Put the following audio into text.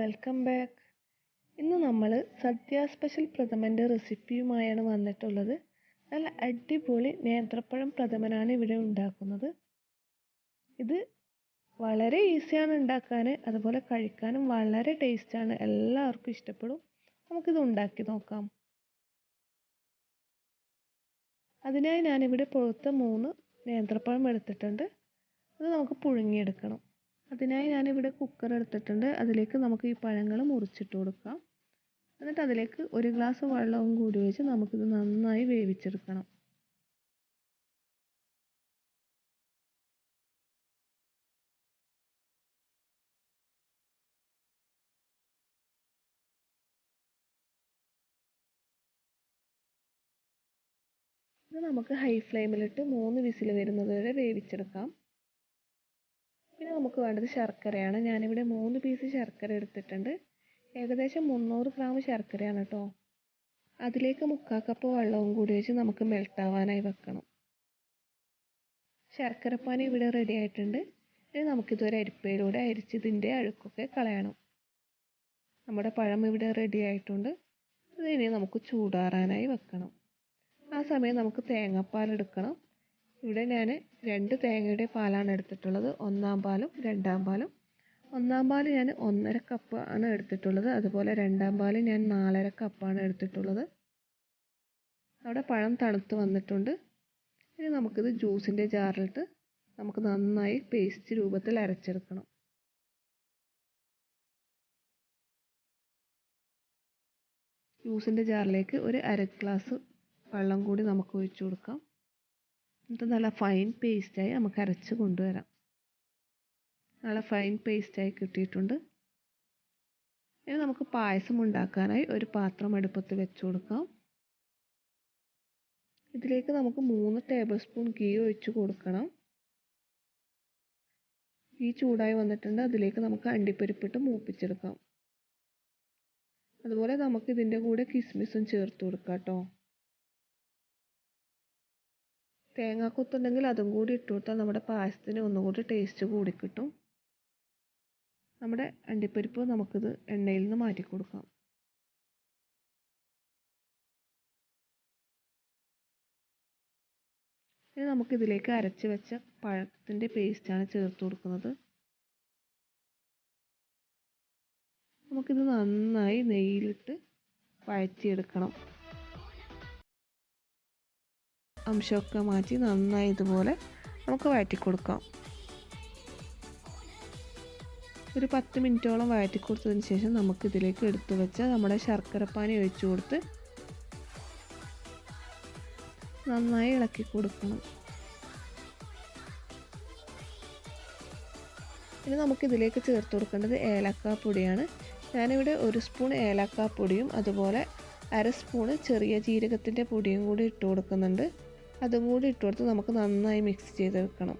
Welcome back. ഇന്ന് നമ്മൾ സദ്യ special പ്രഥമൻ്റെ റെസിപ്പിയുമായാണ് വന്നിട്ടുള്ളത്. നല്ല അടിപൊളി നേന്ത്രപ്പഴം പ്രഥമനാണ് ഇവിടെ ഉണ്ടാക്കുന്നത്. ഇത് വളരെ ഈസിയാണ് ഉണ്ടാക്കാൻ, അതുപോലെ കഴിക്കാനും വളരെ ടേസ്റ്റാണ്. എല്ലാവർക്കും ഇഷ്ടപ്പെടും. നമുക്കിത് ഉണ്ടാക്കി നോക്കാം. അതിനായി ഞാനിവിടെ പഴുത്ത 3 നേന്ത്രപ്പഴം എടുത്തിട്ടുണ്ട്. അത് നമുക്ക് പുഴുങ്ങിയെടുക്കണം. അതിനായി ഞാനിവിടെ കുക്കർ എടുത്തിട്ടുണ്ട്. അതിലേക്ക് നമുക്ക് ഈ പഴങ്ങൾ മുറിച്ചിട്ട് കൊടുക്കാം. എന്നിട്ട് അതിലേക്ക് 1 ഗ്ലാസ് വെള്ളവും കൂടി ഒഴിച്ച് നമുക്കിത് നന്നായി വേവിച്ചെടുക്കണം. ഇത് നമുക്ക് ഹൈ ഫ്ലെയിമിലിട്ട് 3 വിസിൽ വരുന്നത് വരെ വേവിച്ചെടുക്കാം. പിന്നെ നമുക്ക് വേണ്ടത് ശർക്കരയാണ്. ഞാനിവിടെ 3 പീസ് ശർക്കര എടുത്തിട്ടുണ്ട്. ഏകദേശം 300 ഗ്രാം ശർക്കരയാണ് കേട്ടോ. അതിലേക്ക് 1/4 കപ്പ് വെള്ളവും കൂടി വെച്ച് നമുക്ക് മെൽട്ടാവാനായി വെക്കണം. ശർക്കരപ്പാനി ഇവിടെ റെഡി ആയിട്ടുണ്ട്. ഇനി നമുക്കിതൊരു അരിപ്പയിലൂടെ അരിച്ച് ഇതിൻ്റെ അഴുക്കൊക്കെ കളയണം. നമ്മുടെ പഴം ഇവിടെ റെഡി ആയിട്ടുണ്ട്. ഇതിനി നമുക്ക് ചൂടാറാനായി വെക്കണം. ആ സമയം നമുക്ക് തേങ്ങാപ്പാൽ എടുക്കണം. ഇവിടെ ഞാൻ 2 തേങ്ങയുടെ പാലാണ് എടുത്തിട്ടുള്ളത്. ഒന്നാം പാലും രണ്ടാം പാലും. ഒന്നാം പാൽ ഞാൻ 1.5 കപ്പ് ആണ് എടുത്തിട്ടുള്ളത്. അതുപോലെ രണ്ടാം പാൽ ഞാൻ 4.5 കപ്പാണ് എടുത്തിട്ടുള്ളത്. അവിടെ പഴം തണുത്ത് വന്നിട്ടുണ്ട്. ഇനി നമുക്കിത് ജ്യൂസിൻ്റെ ജാറിലിട്ട് നമുക്ക് നന്നായി പേസ്റ്റ് രൂപത്തിൽ അരച്ചെടുക്കണം. ജ്യൂസിൻ്റെ ജാറിലേക്ക് ഒരു 1/2 ഗ്ലാസ് വെള്ളം കൂടി നമുക്ക് ഒഴിച്ചു കൊടുക്കാം. എന്നിട്ട് നല്ല ഫൈൻ പേസ്റ്റായി നമുക്ക് അരച്ച് കൊണ്ടുവരാം. നല്ല ഫൈൻ പേസ്റ്റായി കിട്ടിയിട്ടുണ്ട്. ഇനി നമുക്ക് പായസം ഉണ്ടാക്കാനായി ഒരു പാത്രം അടുപ്പത്ത് വെച്ച് കൊടുക്കാം. ഇതിലേക്ക് നമുക്ക് 3 ടേബിൾ സ്പൂൺ ഗീ ഒഴിച്ച് കൊടുക്കണം. ഗീ ചൂടായി വന്നിട്ടുണ്ട്. അതിലേക്ക് നമുക്ക് അണ്ടിപ്പരിപ്പിട്ട് മൂപ്പിച്ചെടുക്കാം. അതുപോലെ നമുക്ക് ഇതിൻ്റെ കൂടെ കിസ്മിസും ചേർത്ത് കൊടുക്കാം കേട്ടോ. തേങ്ങാക്കൊത്തുണ്ടെങ്കിൽ അതും കൂടി ഇട്ട് കൊടുത്താൽ നമ്മുടെ പായസത്തിന് ഒന്നുകൂടി ടേസ്റ്റ് കൂടി കിട്ടും. നമ്മുടെ അണ്ടിപ്പരിപ്പ് നമുക്കിത് എണ്ണയിൽ നിന്ന് മാറ്റി കൊടുക്കാം. ഇനി നമുക്കിതിലേക്ക് അരച്ച് വെച്ച പഴത്തിൻ്റെ പേസ്റ്റാണ് ചേർത്ത് കൊടുക്കുന്നത്. നമുക്കിത് നന്നായി നെയ്യിലിട്ട് വഴറ്റിയെടുക്കണം. അംശമൊക്കെ മാറ്റി നന്നായി ഇതുപോലെ നമുക്ക് വഴറ്റി കൊടുക്കാം. ഒരു 10 മിനിറ്റോളം വഴറ്റി കൊടുത്തതിന് ശേഷം നമുക്കിതിലേക്ക് എടുത്തു വെച്ച നമ്മുടെ ശർക്കരപ്പാനി ഒഴിച്ചു കൊടുത്ത് നന്നായി ഇളക്കി കൊടുക്കണം. ഇനി നമുക്കിതിലേക്ക് ചേർത്ത് കൊടുക്കേണ്ടത് ഏലക്കാപ്പൊടിയാണ്. ഞാനിവിടെ 1 സ്പൂൺ ഏലക്കാപ്പൊടിയും അതുപോലെ 1/2 സ്പൂണ് ചെറിയ ജീരകത്തിൻ്റെ പൊടിയും കൂടി ഇട്ട് കൊടുക്കുന്നുണ്ട്. അതും കൂടി ഇട്ട് കൊടുത്ത് നമുക്ക് നന്നായി മിക്സ് ചെയ്തെടുക്കണം.